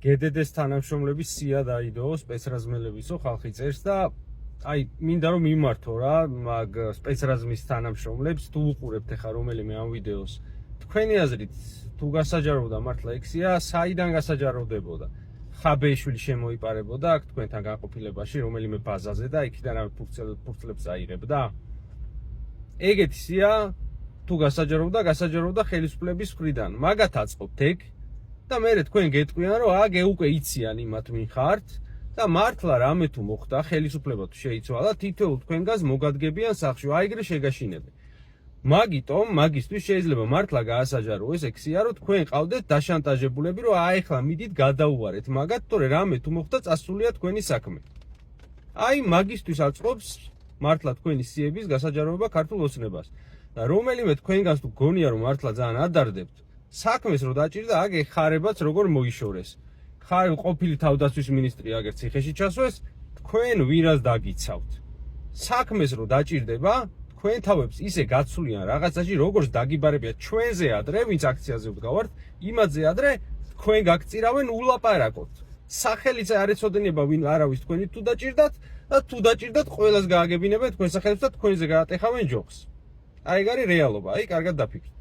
GDD-ს თანამშრომლების სია დაიდო სპეცრაზმელებისო ხალხი წერს და აი მინდა რომ მიმართო რა მაგ სპეცრაზმის თანამშრომლებს თუ უყურებთ ახლა რომელიმე ამ ვიდეოს თქვენი აზრით თუ გასაჯაროვდა მართლა ექსია საიდან გასაჯაროვდებოდა ხაბეიშვილი შემოიპარებოდა აქ თქვენთან განყოფილებაში რომელიმე ბაზაზე და იქიდან ამ ფურცლებს აიღებდა ეგეთი სია თუ გასაჯაროვდა ხელისუფლების მხრიდან მაგათ აწყობთ ეგ და მე თქვენ გეტყვიან რომ აგ უკვე იციან იმათ ვინ ხართ და მართლა რამე თუ მოხდა ხელისუფლება თუ შეიცვალა თითოეულ თქვენგანს მოგადგებიან სახში აიგრე შეგაშინებენ მაგიტომ მაგისთვის შეიძლება მართლა გაასაჯაროეს ექსია რომ თქვენ ყავდეთ დაშანტაჟებულები რომ აეხლა მიდით გადაუვარეთ მაგათ თორე რამე თუ მოხდა წასულია თქვენი საქმე აი მაგისთვის აწყობს მართლა თქვენი სიების გასაჯაროება ქართულ ოცნებას და რომელიმე თქვენგანს თუ გონია რომ მართლა ძალიან ადარდებთ საქმეს რო დაჭირდა აგ ეხარებაც როგორ მოიშორეს ხარ ყოფილი თავდაცვის მინისტრი აგერ ციხეში ჩასვეს თქვენ ვინას დაგიცავთ საქმეს რო დაჭირდება თქვენ თავებს ისე გაცვლიან რაღაცაში როგორც დაგიბარებიათ ჩვენზე ადრე ვინც აქციაზე ვდგავართ იმაზე ადრე თქვენ გაგწირავენ ულაპარაკოთ სახელიც არ ეცოდინება ვინ არავის თქვენი თუ დაჭირდათ და თუ დაჭირდათ ყველას გააგებინებენ თქვენ სახელებს და თქვენზე გაატეხავენ ჯოხს აი ეგ არის რეალობა აი კარგად დაფიქრდით